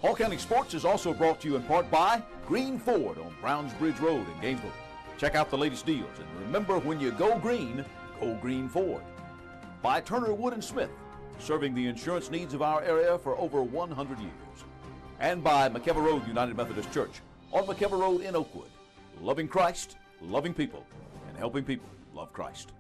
Hall County Sports is also brought to you in part by Green Ford on Browns Bridge Road in Gainesville. Check out the latest deals, and remember, when you go Green Ford. By Turner Wood & Smith, serving the insurance needs of our area for over 100 years. And by McKever Road United Methodist Church on McKever Road in Oakwood. Loving Christ, loving people, and helping people love Christ.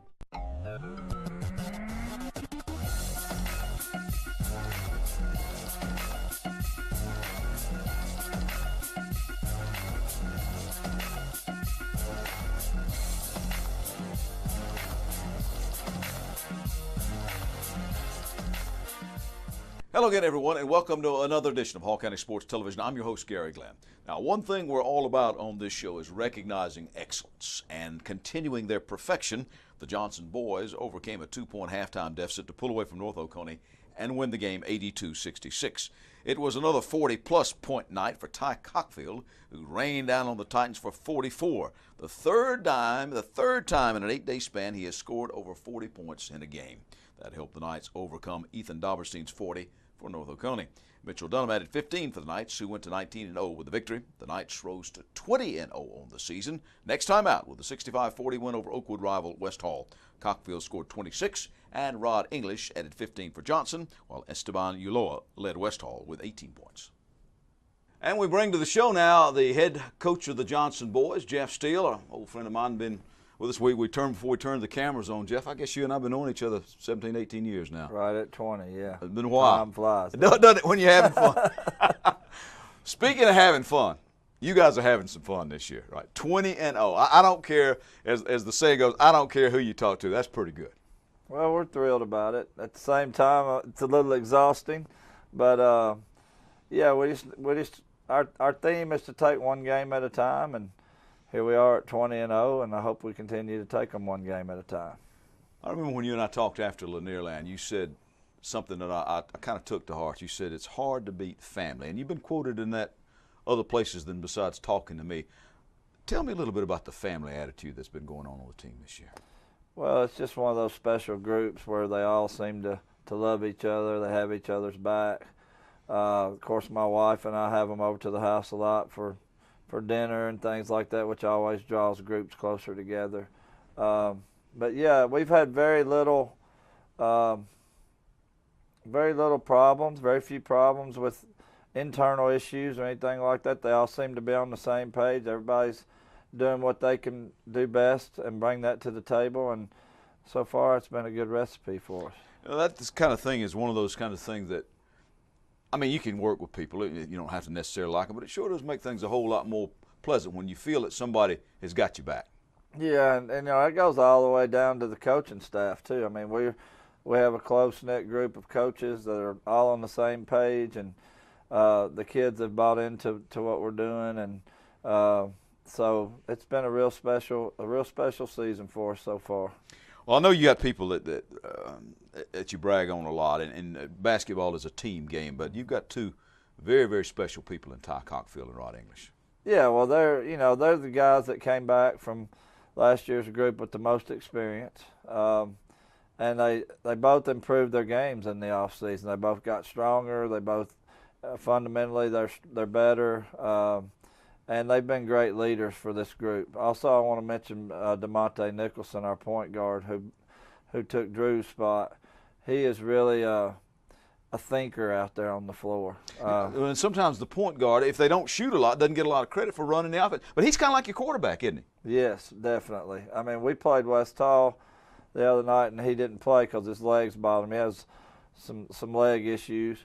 Hello again, everyone, and welcome to another edition of Hall County Sports Television. I'm your host, Gary Glenn. Now, one thing we're all about on this show is recognizing excellence and continuing their perfection. The Johnson boys overcame a 2-point halftime deficit to pull away from North Oconee and win the game 82-66. It was another 40-plus point night for Ty Cockfield, who rained down on the Titans for 44. The third time in an 8-day span he has scored over 40 points in a game. That helped the Knights overcome Ethan Dauberstein's 40 for North Oconee. Mitchell Dunham added 15 for the Knights, who went to 19-0 with the victory. The Knights rose to 20-0 on the season. Next time out with a 65-40 win over Oakwood rival West Hall. Cockfield scored 26, and Rod English added 15 for Johnson, while Esteban Ulloa led West Hall with 18 points. And we bring to the show now the head coach of the Johnson boys, Jeff Steele, an old friend of mine, been with us. Before we turned the cameras on, Jeff, I guess you and I have been knowing each other 17, 18 years now. Right at 20, yeah. It's been a while. Time flies. Doesn't it, when you're having fun? Speaking of having fun, you guys are having some fun this year, right? 20-0. I don't care, as the saying goes, I don't care who you talk to. That's pretty good. Well, we're thrilled about it. At the same time, it's a little exhausting, but yeah, our theme is to take one game at a time, and here we are at 20-0, and I hope we continue to take them one game at a time. I remember when you and I talked after Lanierland, you said something that I kind of took to heart. You said it's hard to beat family, and you've been quoted in that other places than besides talking to me. Tell me a little bit about the family attitude that's been going on the team this year. Well, it's just one of those special groups where they all seem to love each other. They have each other's back. Of course, my wife and I have them over to the house a lot for dinner and things like that, which always draws groups closer together. But yeah, we've had very little problems, very few problems with internal issues or anything like that. They all seem to be on the same page. Everybody's doing what they can do best and bring that to the table, and so far it's been a good recipe for us. You know, that kind of thing is one of those kind of things that, I mean, you can work with people. You don't have to necessarily like them, but it sure does make things a whole lot more pleasant when you feel that somebody has got you back. Yeah, and you know, it goes all the way down to the coaching staff too. I mean, we have a close-knit group of coaches that are all on the same page, and the kids have bought into what we're doing, and so it's been a real special season for us so far. Well, I know you got people that you brag on a lot, and basketball is a team game, but you've got two very, very special people in Ty Cockfield and Rod English. Yeah, well, they're the guys that came back from last year's group with the most experience, and they both improved their games in the offseason. They both got stronger. They both fundamentally they're better. And they've been great leaders for this group. Also, I want to mention DeMonte Nicholson, our point guard, who took Drew's spot. He is really a thinker out there on the floor. And sometimes the point guard, if they don't shoot a lot, doesn't get a lot of credit for running the offense. But he's kind of like your quarterback, isn't he? Yes, definitely. I mean, we played West Hall the other night, and he didn't play because his legs bothered him. He has some leg issues.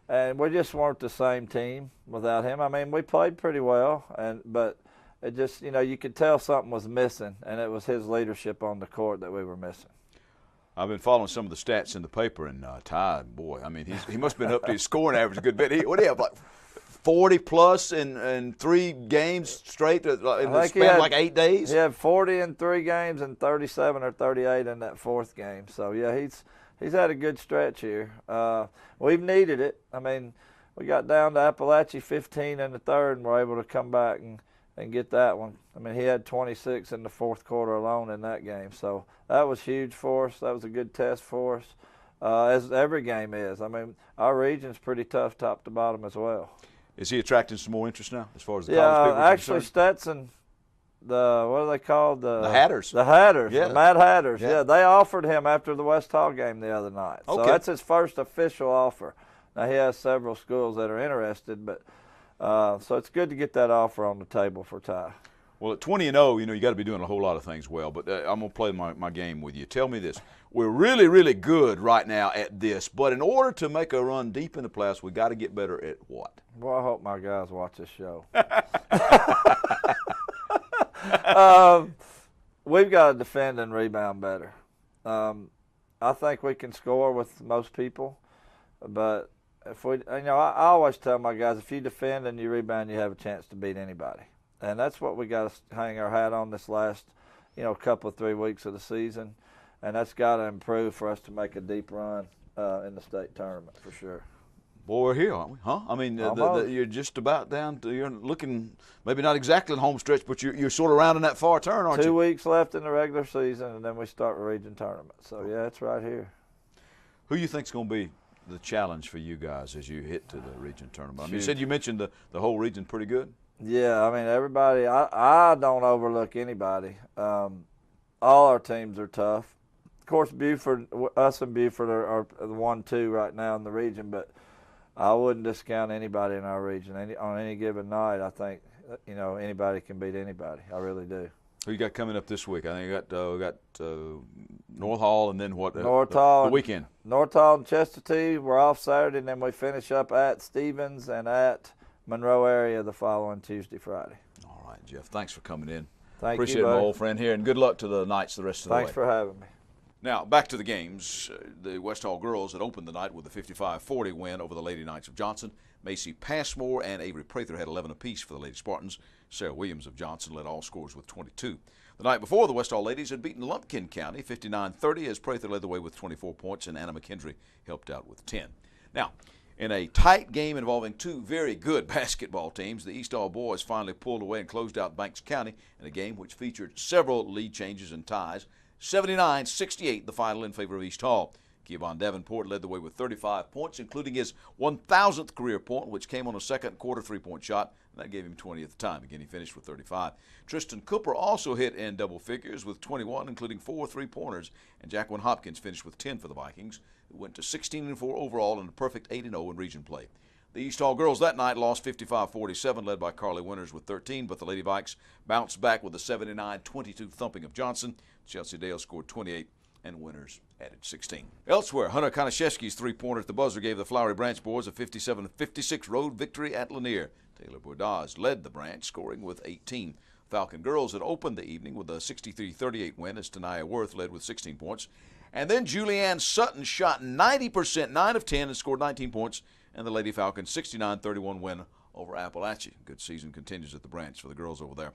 And we just weren't the same team without him. I mean, we played pretty well, but it just, you could tell something was missing, and it was his leadership on the court that we were missing. I've been following some of the stats in the paper, and Ty, boy, I mean, he must have been up to his scoring average a good bit. What do you have, like 40-plus in 3 games straight in the span of like 8 days? He had 40 in 3 games and 37 or 38 in that 4th game. So, yeah, he's had a good stretch here. We've needed it. I mean, we got down to Appalachia 15 in the 3rd, and were able to come back and get that one. I mean, he had 26 in the 4th quarter alone in that game. So that was huge for us. That was a good test for us, as every game is. I mean, our region's pretty tough top to bottom as well. Is he attracting some more interest now as far as the college people are actually, concerned? Stetson, what are they called? The Hatters. The Hatters, yeah. the Mad Hatters. Yeah. Yeah, they offered him after the West Hall game the other night. Okay. So that's his first official offer. Now, he has several schools that are interested, but so it's good to get that offer on the table for Ty. Well, at 20-0, you got to be doing a whole lot of things well, but I'm going to play my game with you. Tell me this. We're really, really good right now at this, but in order to make a run deep in the playoffs, we got to get better at what? Well, I hope my guys watch this show. We've got to defend and rebound better. I think we can score with most people, but if we, I always tell my guys, if you defend and you rebound, you have a chance to beat anybody. And that's what we got to hang our hat on this last, couple of 3 weeks of the season. And that's got to improve for us to make a deep run in the state tournament for sure. Boy, we're here, aren't we? Huh? I mean, you're just about down to, you're looking, maybe not exactly in the home stretch, but you're sort of rounding that far turn, aren't you? 2 weeks left in the regular season, and then we start the region tournament. So, yeah, it's right here. Who you think's going to be the challenge for you guys as you hit to the region tournament? I mean, you mentioned the whole region pretty good. Yeah, I mean, everybody, I don't overlook anybody. All our teams are tough. Of course, us and Buford are the 1-2 right now in the region, but I wouldn't discount anybody in our region. On any given night, I think, anybody can beat anybody. I really do. Who you got coming up this week? I think we got North Hall, and then what? North Hall. The weekend. North Hall and Chestatee. We're off Saturday, and then we finish up at Stevens and at Monroe area the following Tuesday, Friday. All right, Jeff. Thanks for coming in. Appreciate you, my old friend here, and good luck to the Knights the rest of the way. Thanks for having me. Now, back to the games. The West Hall girls had opened the night with a 55-40 win over the Lady Knights of Johnson. Macy Passmore and Avery Prather had 11 apiece for the Lady Spartans. Sarah Williams of Johnson led all scores with 22. The night before, the West Hall ladies had beaten Lumpkin County 59-30 as Prather led the way with 24 points and Anna McKendry helped out with 10. Now, in a tight game involving two very good basketball teams, the East Hall boys finally pulled away and closed out Banks County in a game which featured several lead changes and ties. 79-68 the final in favor of East Hall. Kevon Davenport led the way with 35 points, including his 1,000th career point, which came on a second quarter three-point shot, and that gave him 20 at the time. Again, he finished with 35. Tristan Cooper also hit in double figures with 21, including 4 three-pointers, and Jacqueline Hopkins finished with 10 for the Vikings, who went to 16-4 overall and a perfect 8-0 in region play. The East Hall girls that night lost 55-47, led by Carly Winters with 13, but the Lady Vikes bounced back with a 79-22 thumping of Johnson. Chelsea Dale scored 28, and Winters added 16. Elsewhere, Hunter Konashevsky's three-pointer at the buzzer gave the Flowery Branch boys a 57-56 road victory at Lanier. Taylor Bordaz led the Branch, scoring with 18. Falcon girls had opened the evening with a 63-38 win as Tania Worth led with 16 points. And then Julianne Sutton shot 90%, 9 of 10, and scored 19 points. And the Lady Falcons 69-31 win over Appalachia. Good season continues at the Branch for the girls over there.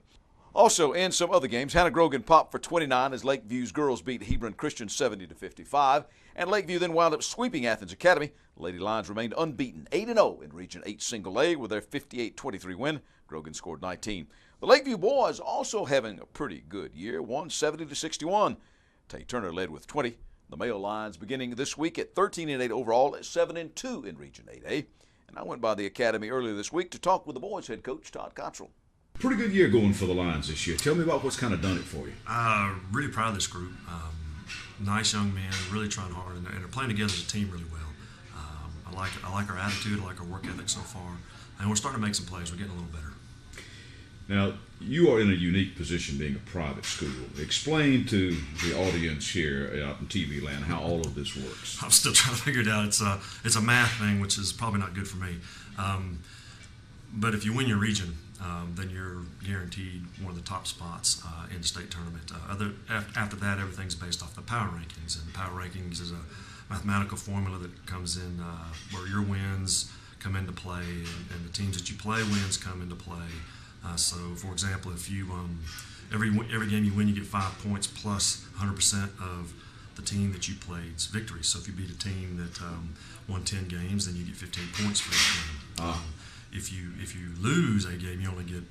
Also, in some other games, Hannah Grogan popped for 29 as Lakeview's girls beat Hebron Christian 70-55, and Lakeview then wound up sweeping Athens Academy. The Lady Lions remained unbeaten, 8-0 in Region 8 Single A with their 58-23 win. Grogan scored 19. The Lakeview boys also having a pretty good year, won 70-61. Tay Turner led with 20. The male Lions beginning this week at 13-8 overall, at 7-2 in Region 8A. And I went by the academy earlier this week to talk with the boys' head coach, Todd Cottrell. Pretty good year going for the Lions this year. Tell me about what's kind of done it for you. Really proud of this group. Nice young men, really trying hard, and they're playing together as a team really well. I like our attitude, I like our work ethic so far, and we're starting to make some plays. We're getting a little better. Now, you are in a unique position being a private school. Explain to the audience here out in TV land how all of this works. I'm still trying to figure it out. It's a math thing, which is probably not good for me. But if you win your region, then you're guaranteed one of the top spots in the state tournament. After that, everything's based off the power rankings, and the power rankings is a mathematical formula that comes in where your wins come into play, and the teams that you play wins come into play. So, for example, if you every game you win, you get 5 points plus 100% of the team that you played's victory. So, if you beat a team that won 10 games, then you get 15 points for each game. If you lose a game, you only get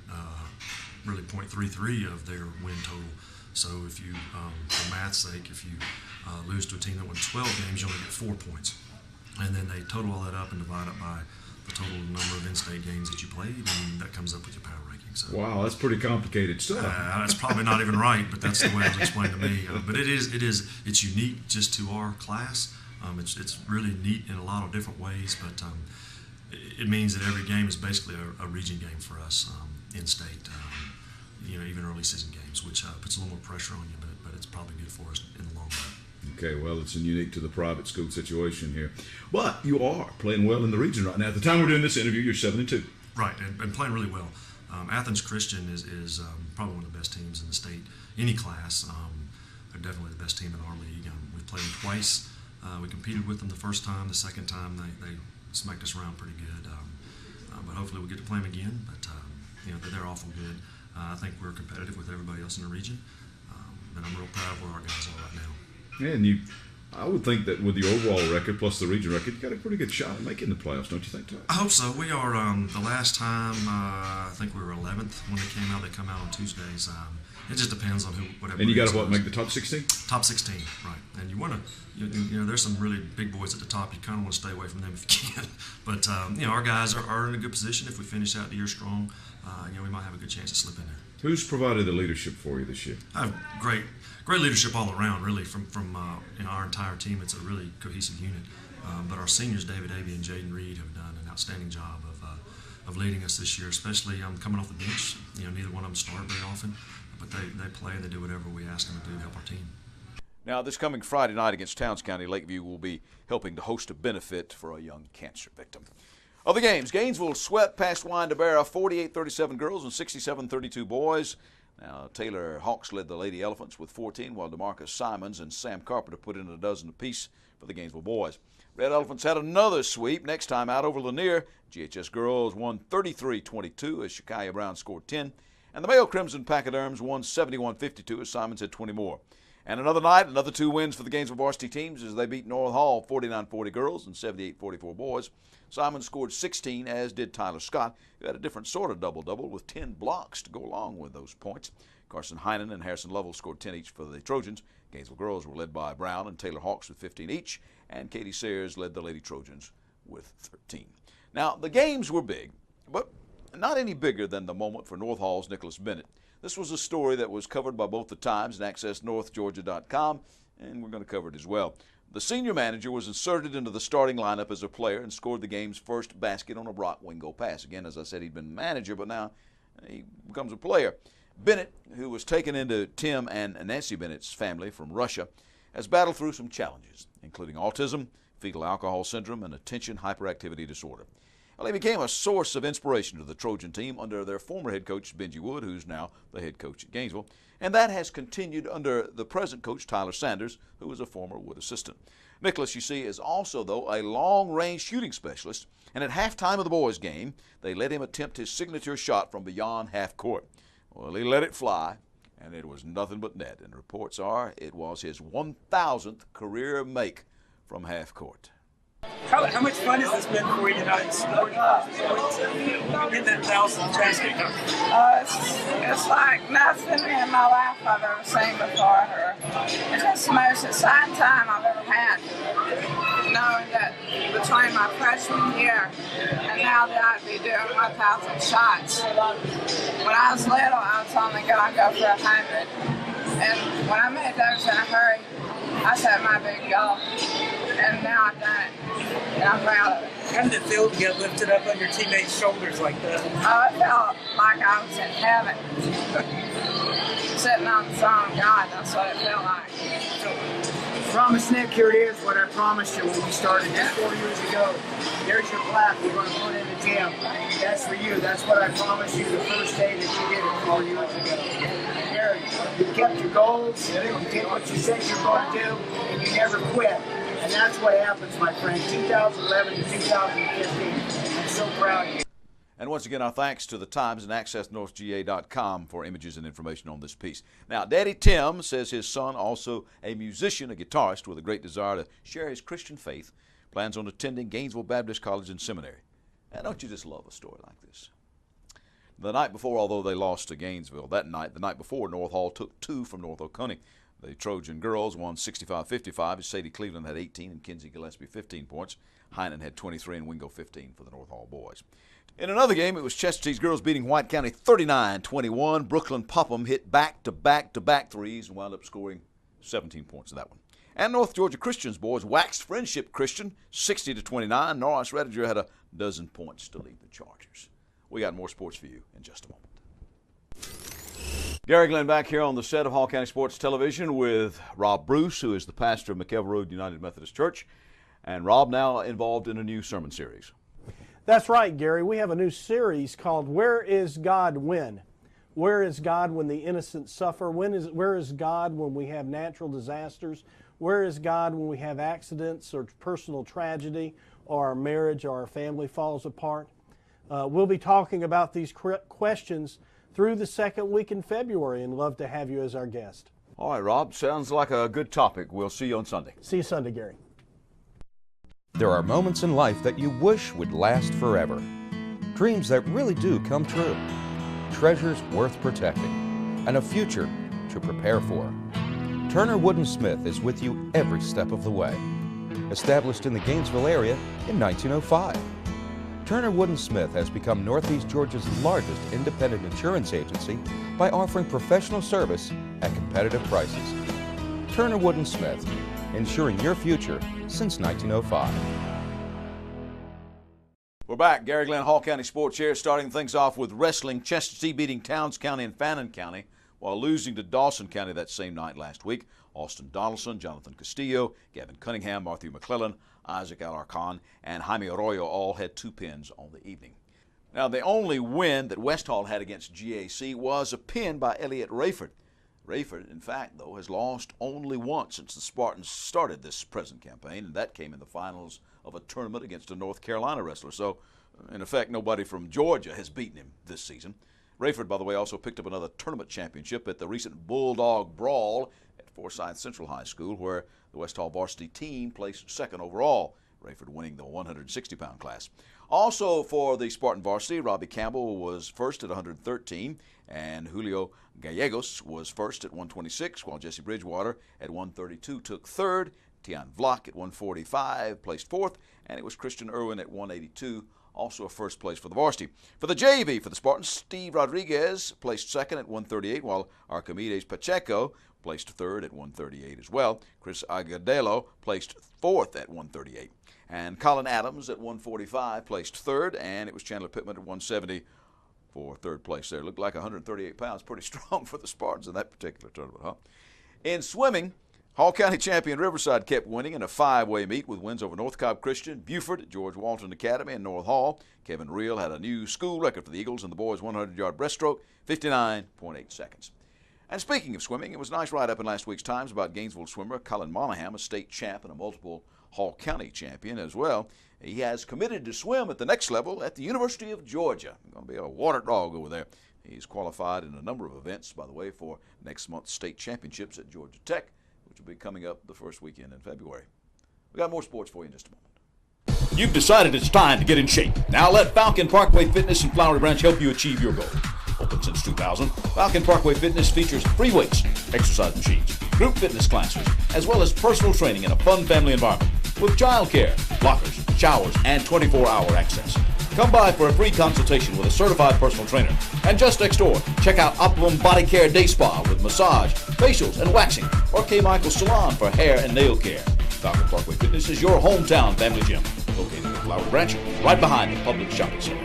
really 0.33 of their win total. So, if you, for math's sake, if you lose to a team that won 12 games, you only get 4 points. And then they total all that up and divide it by the total number of in-state games that you played, and that comes up with your power ranking. So, wow, that's pretty complicated stuff. that's probably not even right, but that's the way it was explained to me. But it's unique just to our class. It's really neat in a lot of different ways, but it means that every game is basically a region game for us in-state. Even early season games, which puts a little more pressure on you, but it's probably good for us in the long run. Okay, well, it's unique to the private school situation here. But you are playing well in the region right now. At the time we're doing this interview, you're 7-2. Right, and playing really well. Athens Christian is probably one of the best teams in the state. Any class, they're definitely the best team in our league. We've played them twice. We competed with them the first time. The second time, they smacked us around pretty good. But hopefully we'll get to play them again. But they're awful good. I think we're competitive with everybody else in the region, and I'm real proud of where our guys are right now. Yeah, and I would think that with the overall record plus the region record, you got a pretty good shot at making the playoffs, don't you think, Todd? I hope so. We are the last time I think we were 11th when they came out. They come out on Tuesdays. It just depends on whatever. And you got to make the top 16? Top 16, right? And you want to, there's some really big boys at the top. You kind of want to stay away from them if you can. But our guys are in a good position. If we finish out the year strong, we might have a good chance to slip in there. Who's provided the leadership for you this year? I have great leadership all around, really, from our entire team. It's a really cohesive unit. But our seniors, David Avey and Jaden Reed, have done an outstanding job of leading us this year, especially coming off the bench. Neither one of them start very often, but they play and they do whatever we ask them to do to help our team. Now, this coming Friday night against Towns County, Lakeview will be helping to host a benefit for a young cancer victim. Other games, Gainesville swept past Wyandotte 48-37 girls and 67-32 boys. Now, Taylor Hawks led the Lady Elephants with 14, while DeMarcus Simons and Sam Carpenter put in a dozen apiece for the Gainesville boys. Red Elephants had another sweep, next time out over Lanier. GHS girls won 33-22 as Shakaya Brown scored 10. And the Mayo Crimson Pachyderms won 71-52 as Simons had 20 more. And another night, another 2 wins for the Gainesville varsity teams as they beat North Hall 49-40 girls and 78-44 boys. Simon scored 16, as did Tyler Scott, who had a different sort of double-double with 10 blocks to go along with those points. Carson Heinen and Harrison Lovell scored 10 each for the Trojans. Gainesville girls were led by Brown and Taylor Hawks with 15 each, and Katie Sayers led the Lady Trojans with 13. Now, the games were big, but not any bigger than the moment for North Hall's Nicholas Bennett. This was a story that was covered by both the Times and AccessNorthGeorgia.com, and we're going to cover it as well. The senior manager was inserted into the starting lineup as a player and scored the game's first basket on a Brock Wingo pass. Again, as I said, he'd been manager, but now he becomes a player. Bennett, who was taken into Tim and Nancy Bennett's family from Russia, has battled through some challenges, including autism, fetal alcohol syndrome, and attention hyperactivity disorder. Well, he became a source of inspiration to the Trojan team under their former head coach, Benji Wood, who's now the head coach at Gainesville. And that has continued under the present coach, Tyler Sanders, who is a former Wood assistant. Nicholas, you see, is also, though, a long-range shooting specialist. And at halftime of the boys' game, they let him attempt his signature shot from beyond half court. Well, he let it fly, and it was nothing but net. And reports are it was his 1,000th career make from half court. How much fun has this been for you tonight? Scoring points and getting that 1,000th basket? It's like nothing in my life I've ever seen before her. It's just the most exciting time I've ever had. Knowing that between my freshman year and now that I'd be doing 1,000 shots. When I was little, I was only going to go for 100. And when I made those in a hurry, I set my big goal. And now I've done it, and I'm proud of it. How did it feel to get lifted up on your teammates' shoulders like that? Oh, it felt like I was in heaven. Sitting on the throne of God, that's what it felt like. Promise, Nick, here it is, what I promised you when we started this 4 years ago. There's your plaque we're going to put in the gym. That's for you. That's what I promised you the first day that you did it 4 years ago. There, you kept your goals, you did what you said you were going to do, and you never quit. And that's what happens, my friend, 2011 to 2015. I'm so proud of you. And once again, our thanks to the Times and AccessNorthGA.com for images and information on this piece. Now, Daddy Tim says his son, also a musician, a guitarist with a great desire to share his Christian faith, plans on attending Gainesville Baptist College and Seminary. Now, don't you just love a story like this? The night before, although they lost to Gainesville, the night before, North Hall took 2 from North Oconee. The Trojan girls won 65-55 as Sadie Cleveland had 18 and Kinsey Gillespie 15 points. Heinen had 23 and Wingo 15 for the North Hall boys. In another game, it was Chesterton's girls beating White County 39-21. Brooklyn Popham hit back-to-back threes and wound up scoring 17 points in that one. And North Georgia Christian's boys waxed Friendship Christian 60-29. Norris Rediger had a dozen points to lead the Chargers. We got more sports for you in just a moment. Gary Glenn back here on the set of Hall County Sports Television with Rob Bruce, who is the pastor of McKelvey Road United Methodist Church. And Rob now involved in a new sermon series. That's right, Gary. We have a new series called Where is God When? Where is God when the innocent suffer? Where is God when we have natural disasters? Where is God when we have accidents or personal tragedy or our marriage or our family falls apart? We'll be talking about these questions through the second week in February and love to have you as our guest. All right, Rob. Sounds like a good topic. We'll see you on Sunday. See you Sunday, Gary. There are moments in life that you wish would last forever. Dreams that really do come true. Treasures worth protecting. And a future to prepare for. Turner Wood & Smith is with you every step of the way. Established in the Gainesville area in 1905. Turner Wood & Smith has become Northeast Georgia's largest independent insurance agency by offering professional service at competitive prices. Turner Wood & Smith, ensuring your future since 1905. We're back. Gary Glenn, Hall County Sports here, starting things off with wrestling. Chestatee beating Towns County and Fannin County while losing to Dawson County that same night last week. Austin Donaldson, Jonathan Castillo, Gavin Cunningham, Matthew McClellan, Isaac Alarcon, and Jaime Arroyo all had 2 pins on the evening. Now, the only win that West Hall had against GAC was a pin by Elliott Rayford. Rayford, in fact, though, has lost only once since the Spartans started this present campaign, and that came in the finals of a tournament against a North Carolina wrestler. So, in effect, nobody from Georgia has beaten him this season. Rayford, by the way, also picked up another tournament championship at the recent Bulldog Brawl at Forsyth Central High School, where the West Hall varsity team placed second overall, Rayford winning the 160-pound class. Also for the Spartan varsity, Robbie Campbell was first at 113, and Julio Gallegos was first at 126, while Jesse Bridgewater at 132 took third. Tian Vlock at 145 placed fourth, and it was Christian Irwin at 182, also a first place for the varsity. For the JV for the Spartans, Steve Rodriguez placed second at 138, while Archimedes Pacheco placed third at 138 as well. Chris Agudelo placed fourth at 138. And Colin Adams at 145 placed third, and it was Chandler Pittman at 170 for third place there. Looked like 138 pounds, pretty strong for the Spartans in that particular tournament, huh? In swimming, Hall County champion Riverside kept winning in a 5-way meet with wins over North Cobb Christian, Buford, George Walton Academy, and North Hall. Kevin Reel had a new school record for the Eagles in the boys' 100-yard breaststroke, 59.8 seconds. And speaking of swimming, it was a nice write-up in last week's Times about Gainesville swimmer Colin Monaghan, a state champ and a multiple Hall County champion as well. He has committed to swim at the next level at the University of Georgia. He's going to be a water dog over there. He's qualified in a number of events, by the way, for next month's state championships at Georgia Tech, which will be coming up the first weekend in February. We got more sports for you in just a moment. You've decided it's time to get in shape. Now let Falcon Parkway Fitness in Flowery Branch help you achieve your goal. Open since 2000, Falcon Parkway Fitness features free weights, exercise machines, group fitness classes, as well as personal training in a fun family environment with childcare, lockers, showers, and 24-hour access. Come by for a free consultation with a certified personal trainer. And just next door, check out Optimum Body Care Day Spa with massage, facials, and waxing, or K. Michael Salon for hair and nail care. Falcon Parkway Fitness is your hometown family gym, located in Flowery Branch, right behind the public shopping center.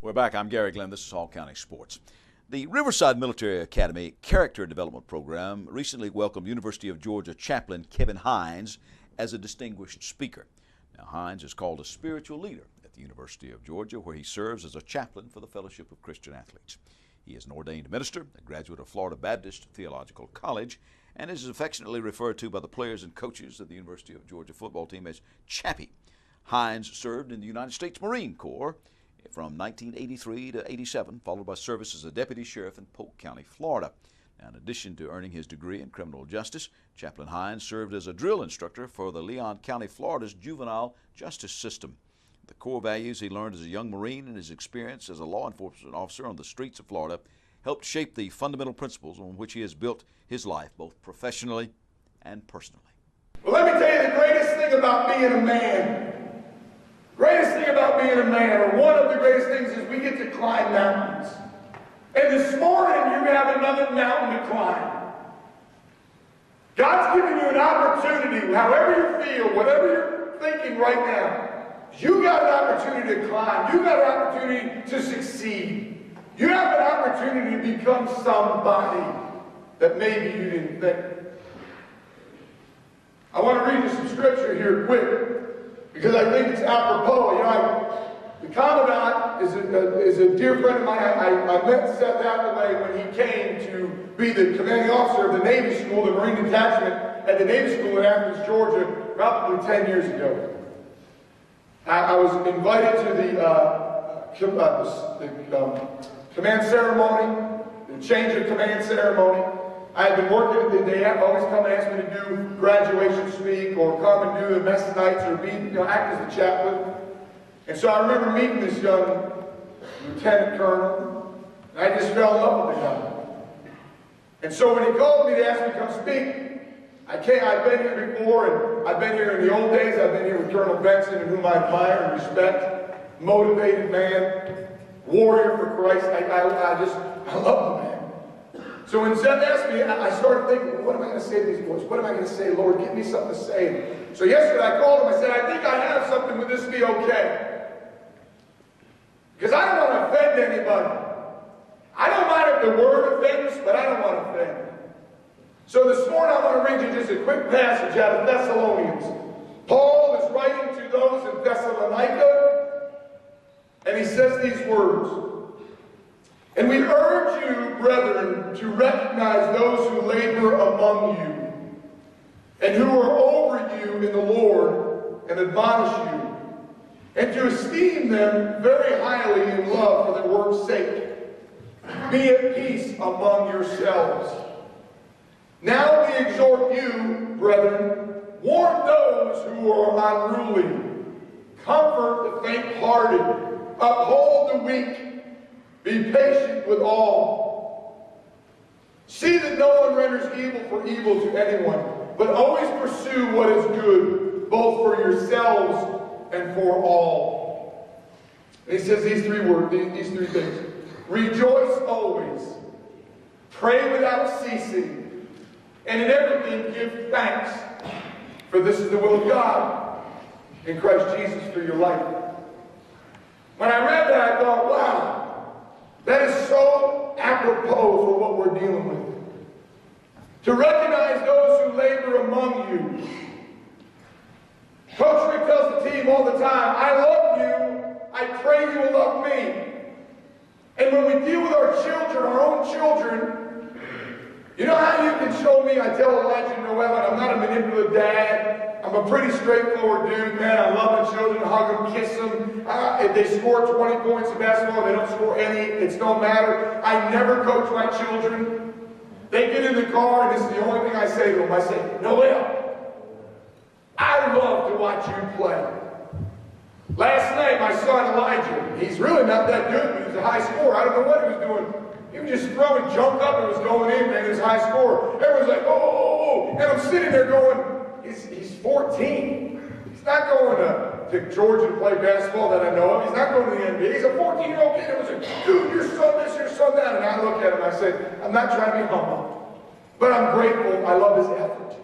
We're back. I'm Gary Glenn. This is Hall County Sports. The Riverside Military Academy Character Development Program recently welcomed University of Georgia chaplain Kevin Hines as a distinguished speaker. Now, Hines is called a spiritual leader at the University of Georgia, where he serves as a chaplain for the Fellowship of Christian Athletes. He is an ordained minister, a graduate of Florida Baptist Theological College, and is affectionately referred to by the players and coaches of the University of Georgia football team as Chappie. Hines served in the United States Marine Corps from 1983 to 87, followed by service as a deputy sheriff in Polk County, Florida. Now, in addition to earning his degree in criminal justice, Chaplain Hines served as a drill instructor for the Leon County, Florida's juvenile justice system. The core values he learned as a young Marine and his experience as a law enforcement officer on the streets of Florida helped shape the fundamental principles on which he has built his life, both professionally and personally. Well, let me tell you the greatest thing about being a man. Greatest thing about being a man, or one of the greatest things, is we get to climb mountains. And this morning, you have another mountain to climb. God's giving you an opportunity, however you feel, whatever you're thinking right now, you got an opportunity to climb. You got an opportunity to succeed. You have an opportunity to become somebody that maybe you didn't think. I want to read you some scripture here quick, because I think it's apropos. You know, the Commandant is a dear friend of mine. I met Seth Appleway when he came to be the commanding officer of the Navy School, the Marine Detachment at the Navy School in Athens, Georgia, probably 10 years ago. I was invited to the command ceremony, the change of command ceremony. I had been working, they always come and ask me to do graduation speak or come and do the mess nights or be, act as the chaplain. And so I remember meeting this young lieutenant colonel, and I just fell in love with the guy. And so when he called me to ask me to come speak, I've been here before, and I've been here in the old days. I've been here with Colonel Benson, and whom I admire and respect, motivated man, warrior for Christ. I love the man. So when Seth asked me, I started thinking, what am I going to say to these boys? What am I going to say? Lord, give me something to say. So yesterday I called him. I said, I think I have something. Would this be okay? Because I don't want to offend anybody. I don't mind if the word offends, but I don't want to offend. So this morning I want to read you just a quick passage out of Thessalonians. Paul is writing to those in Thessalonica, and he says these words. And we urge you, brethren, to recognize those who labor among you, and who are over you in the Lord, and admonish you, and to esteem them very highly in love for their work's sake. Be at peace among yourselves. Now we exhort you, brethren, warn those who are unruly, comfort the faint-hearted, uphold the weak, be patient with all. See that no one renders evil for evil to anyone, but always pursue what is good, both for yourselves and for all. And he says these three words, these three things. Rejoice always, pray without ceasing, and in everything give thanks, for this is the will of God in Christ Jesus for your life. When I read that, I thought, wow, that is so apropos for what we're dealing with. To recognize those who labor among you. Coach Rick tells the team all the time, I love you, I pray you will love me. And when we deal with our children, our own children, you know how you can show me, I tell Elijah and Noel, I'm not a manipulative dad. I'm a pretty straightforward dude, man. I love my children, hug them, kiss them. If they score 20 points in basketball, they don't score any, it don't matter. I never coach my children. They get in the car, and this is the only thing I say to them. I say, Noel, I love to watch you play. Last night, my son Elijah, he's really not that good, but he's a high scorer. I don't know what he was doing. He was just throwing junk up and was going in, man, his high score. Everyone's like, oh, and I'm sitting there going, he's 14. He's not going to Georgia to play basketball that I know of. He's not going to the NBA. He's a 14-year-old kid that was like, dude, your son this, your son that. And I look at him, I said, I'm not trying to be humble, but I'm grateful. I love his effort.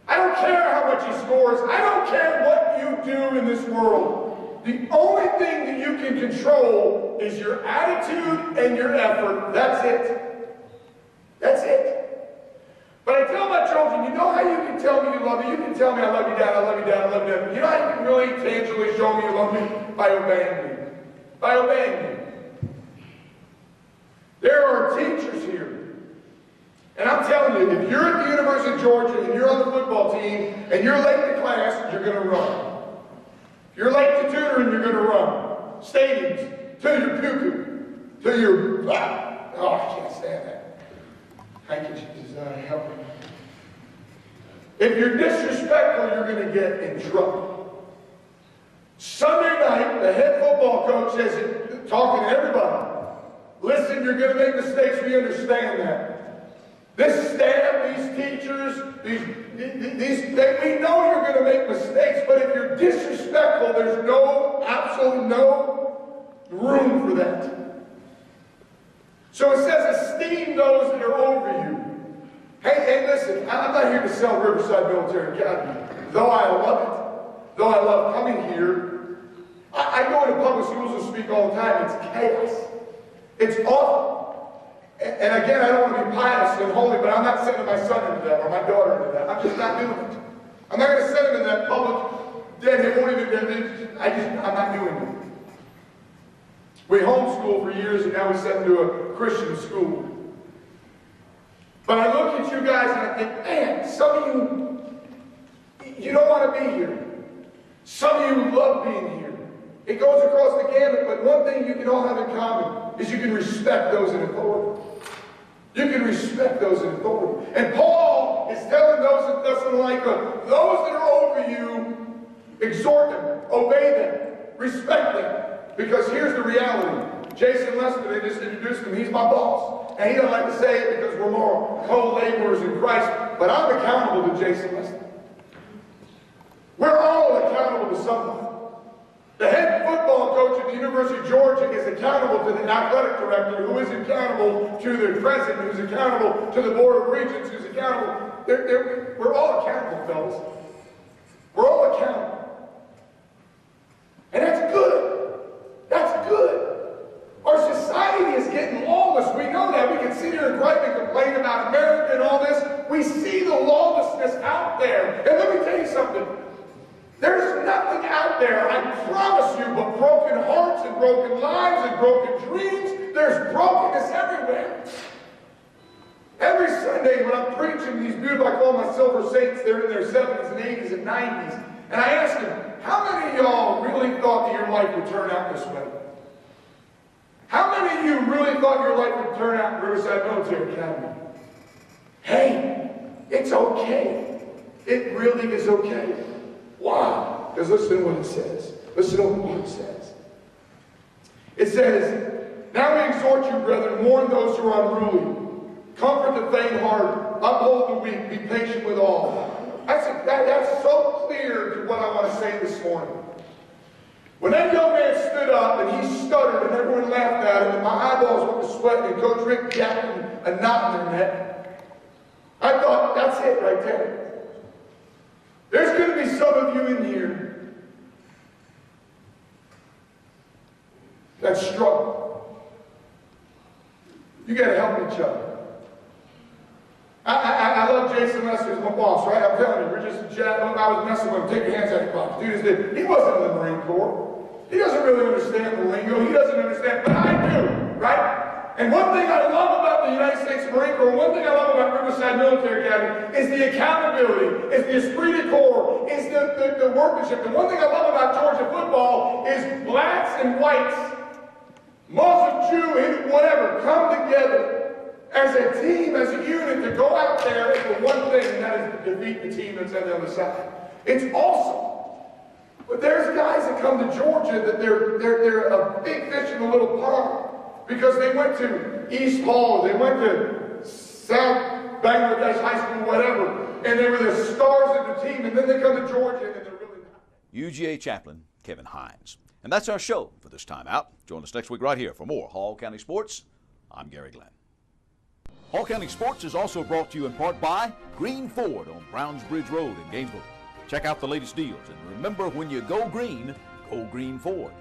I don't care how much he scores. I don't care what you do in this world. The only thing that you can control is your attitude and your effort. That's it. That's it. But I tell my children, you know how you can tell me you love me? You can tell me I love you, Dad, I love you, Dad, I love you, Dad. You know how you can really tangibly show me you love me? By obeying me. By obeying me. There are teachers here. And I'm telling you, if you're at the University of Georgia and you're on the football team and you're late to class, you're going to run. If you're late to tutoring, you're going to run. Stadiums, to your puku, to your, oh, I can't stand that. Thank you, Jesus, help me. If you're disrespectful, you're going to get in trouble. Sunday night, the head football coach says, talking to everybody, listen, you're going to make mistakes, we understand that. This staff, these teachers, we know you're going to make mistakes, but if you're disrespectful, there's absolutely no room for that. So it says, esteem those that are over you. Hey, listen, I'm not here to sell Riverside Military Academy, though I love it, though I love coming here. I go into public schools and speak all the time. It's chaos. It's awful. And again, I don't want to be pious and holy, but I'm not sending my son into that or my daughter into that. I'm just not doing it. I'm not going to send them in that public, then it won't even, I'm not doing it. We homeschooled for years and now we send them to a Christian school. But I look at you guys and I think, man, some of you don't want to be here. Some of you love being here. It goes across the gamut, but one thing you can all have in common is you can respect those in authority. You can respect those in authority. And Paul is telling those in Thessalonica, those that are over you, exhort them, obey them, respect them. Because here's the reality. Jason Lester, they just introduced him, he's my boss. And he doesn't like to say it because we're more co-laborers in Christ, but I'm accountable to Jason Lester. We're all accountable to someone. The head football coach at the University of Georgia is accountable to the athletic director, who is accountable to the president, who's accountable to the board of regents, who's accountable. We're all accountable, fellas. We're all accountable. And that's good. That's good. Our society is getting lawless. We know that. We can sit here and gripe and complain about America and all this. We see the lawlessness out there. And let me tell you something. There's nothing out there, I promise you, but broken hearts and broken lives and broken dreams. There's brokenness everywhere. Every Sunday when I'm preaching these beautiful, I call my silver saints, they're in their 70s and 80s and 90s. And I ask them, how many of y'all really thought that your life would turn out this way? How many of you really thought your life would turn out in Riverside Military Academy? Hey, it's okay. It really is okay. Why? Because listen to what it says. Listen to what it says. It says, now we exhort you, brethren, warn those who are unruly. Comfort the faint-hearted. Uphold the weak. Be patient with all. That's so clear to what I want to say this morning. When that young man stood up and he stuttered and everyone laughed at him and my eyeballs went to sweat and Coach Rick jacked a knot in their neck, I thought, that's it right there. There's going to be some of you in here that struggle. You got to help each other. I love Jason Lester as my boss, right? I'm telling you, we're just chatting. I was messing with him. Take your hands out of your pockets. Dude, he wasn't in the Marine Corps. He doesn't really understand the lingo. He doesn't understand, but I do, right? And one thing I love about the United States Marine Corps, one thing I love about Riverside Military Academy is the accountability, is the esprit de corps, is the workmanship. The one thing I love about Georgia football is blacks and whites, Muslim, Jew, whatever, come together as a team, as a unit to go out there for one thing, and that is to defeat the team that's on the other side. It's awesome. But there's guys that come to Georgia that they're a big fish in a little pond because they went to East Hall, they went to South Bangladesh High School, whatever, and they were the stars of the team, and then they come to Georgia and they're really not. UGA chaplain Kevin Hines. And that's our show for this time out. Join us next week right here for more Hall County Sports. I'm Gary Glenn. Hall County Sports is also brought to you in part by Green Ford on Browns Bridge Road in Gainesville. Check out the latest deals, and remember, when you go Green Ford.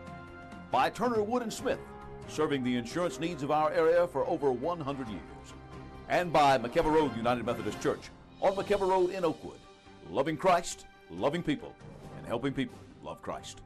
By Turner Wood & Smith, serving the insurance needs of our area for over 100 years. And by McKever Road United Methodist Church on McKever Road in Oakwood. Loving Christ, loving people, and helping people love Christ.